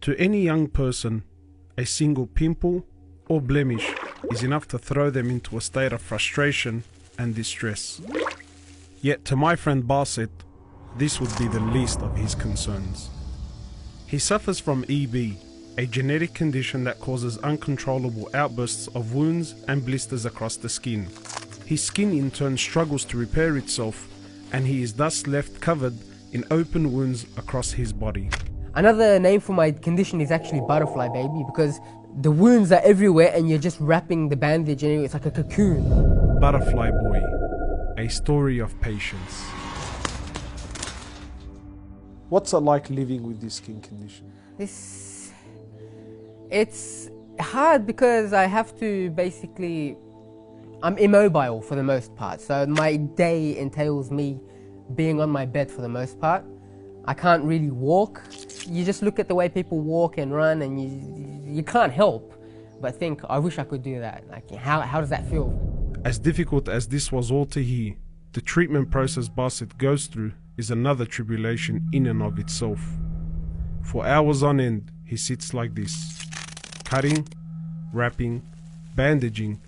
To any young person, a single pimple or blemish is enough to throw them into a state of frustration and distress. Yet to my friend Basit, this would be the least of his concerns. He suffers from EB, a genetic condition that causes uncontrollable outbursts of wounds and blisters across the skin. His skin in turn struggles to repair itself, and he is thus left covered in open wounds across his body. Another name for my condition is actually butterfly baby, because the wounds are everywhere and you're just wrapping the bandage and it's like a cocoon. Butterfly Boy, a story of patience. What's it like living with this skin condition? It's hard because I have to basically, I'm immobile for the most part. So my day entails me being on my bed for the most part. I can't really walk. You just look at the way people walk and run and you can't help but think, I wish I could do that. Like, how does that feel? As difficult as this was all to hear, the treatment process Basit goes through is another tribulation in and of itself. For hours on end, he sits like this, cutting, wrapping, bandaging,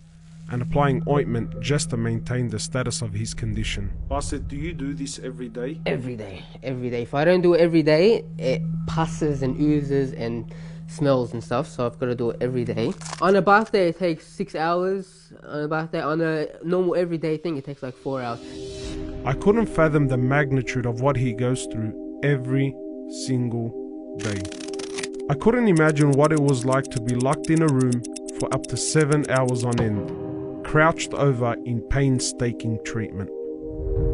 and applying ointment just to maintain the status of his condition. Basit, do you do this every day? Every day. If I don't do it every day, it passes and oozes and smells and stuff, so I've got to do it every day. On a bath day, it takes 6 hours. On a bath day, on a normal everyday thing, it takes like 4 hours. I couldn't fathom the magnitude of what he goes through every single day. I couldn't imagine what it was like to be locked in a room for up to 7 hours on end, crouched over in painstaking treatment.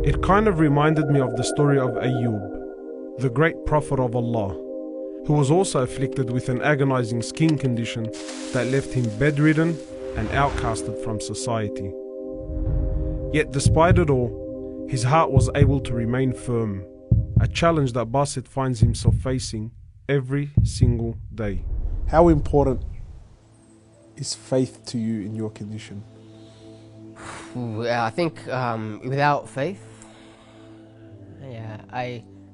It kind of reminded me of the story of Ayub, the great prophet of Allah, who was also afflicted with an agonizing skin condition that left him bedridden and outcasted from society. Yet despite it all, his heart was able to remain firm, a challenge that Basit finds himself facing every single day. How important is faith to you in your condition? I think without faith,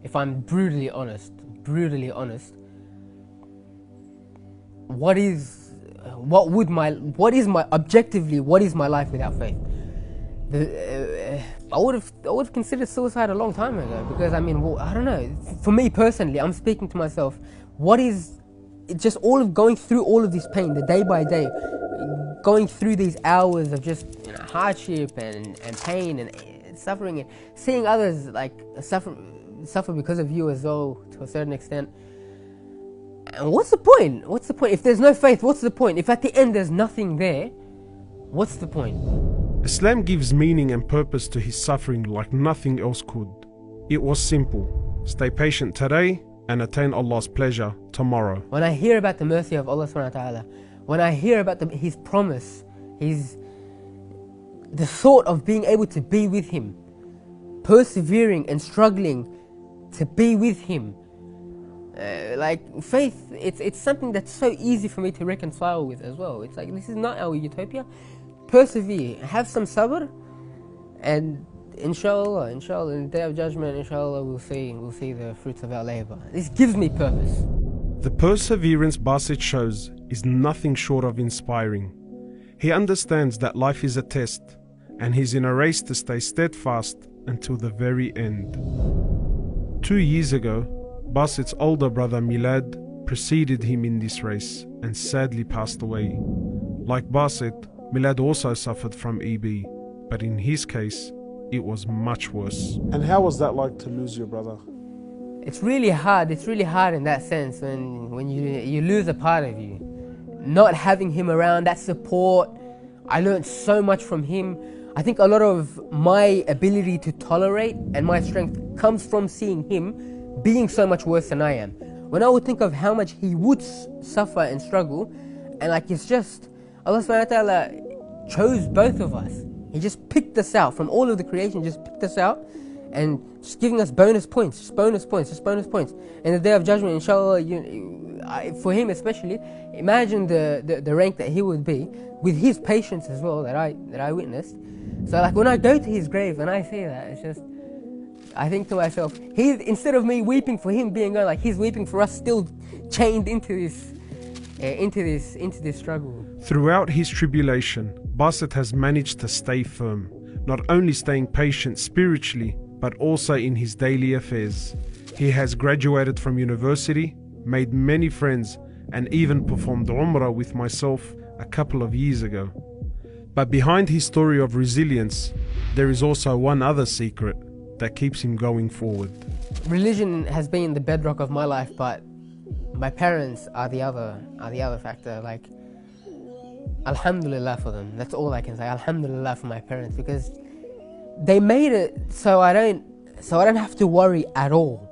if I'm brutally honest, what is my life without faith? I would have considered suicide a long time ago, because I don't know. For me personally, I'm speaking to myself. It's just all of going through all of this pain, the day by day, going through these hours of just hardship and pain and suffering, and seeing others like suffer because of you as well, to a certain extent. And what's the point? If there's no faith, what's the point? If at the end there's nothing there, what's the point? Islam gives meaning and purpose to his suffering like nothing else could. It was simple: stay patient today and attain Allah's pleasure tomorrow. When I hear about the mercy of Allah subhanahu wa ta'ala, when I hear about His promise, the thought of being able to be with Him, persevering and struggling to be with Him, like faith, it's something that's so easy for me to reconcile with as well. It's like, this is not our utopia. Persevere, have some sabr, and inshallah, in the day of judgment, inshallah, we'll see the fruits of our labor. This gives me purpose. The perseverance Basit shows is nothing short of inspiring. He understands that life is a test, and he's in a race to stay steadfast until the very end. 2 years ago, Basit's older brother Milad preceded him in this race and sadly passed away. Like Basit, Milad also suffered from EB, but in his case, it was much worse. And how was that like to lose your brother? It's really hard in that sense when you lose a part of you. Not having him around, that support, I learned so much from him. I think a lot of my ability to tolerate and my strength comes from seeing him being so much worse than I am. When I would think of how much he would suffer and struggle, and like, it's just, Allah subhanahu wa ta'ala chose both of us. He just picked us out from all of the creation, just picked us out and just giving us bonus points. In the day of judgment, inshallah, for him especially, imagine the rank that he would be with his patience as well that I witnessed. So like, when I go to his grave and I see that, it's just, I think to myself, instead of me weeping for him being gone, like he's weeping for us still chained into this struggle. Throughout his tribulation, Basit has managed to stay firm, not only staying patient spiritually, but also in his daily affairs. He has graduated from university, made many friends, and even performed Umrah with myself a couple of years ago. But behind his story of resilience, there is also one other secret that keeps him going forward. Religion has been the bedrock of my life, but my parents are the other factor. Like, alhamdulillah for them. That's all I can say. Alhamdulillah for my parents, because they made it so I don't have to worry at all.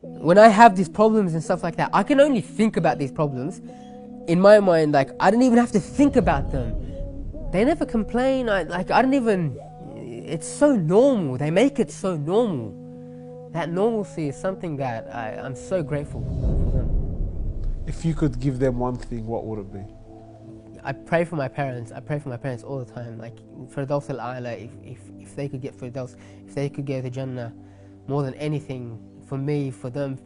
When I have these problems and stuff like that, I can only think about these problems. In my mind, like, I don't even have to think about them. They never complain. It's so normal. They make it so normal. That normalcy is something that I'm so grateful for them. If you could give them one thing, what would it be? I pray for my parents. I pray for my parents all the time. Like, Firdaus al-A'la, if they could get Firdaus, if they could go to Jannah, more than anything, for me, for them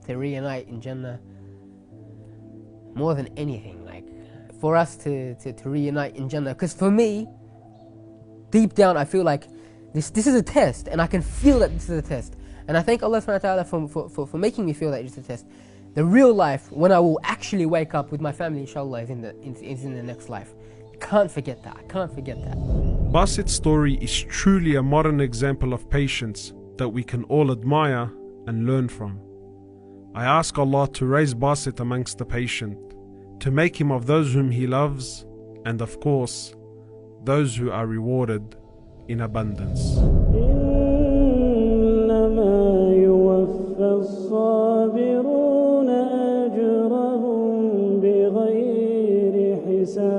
to reunite in Jannah, more than anything, like, for us to reunite in Jannah. Because for me, deep down, I feel like this is a test, and I can feel that this is a test. And I thank Allah subhanahu wa ta'ala for making me feel that it's a test. The real life, when I will actually wake up with my family, inshallah, is in the next life. Can't forget that. I can't forget that. Basit's story is truly a modern example of patience that we can all admire and learn from. I ask Allah to raise Basit amongst the patient, to make him of those whom He loves, and of course, those who are rewarded in abundance. الصابرون أجرهم بغير حساب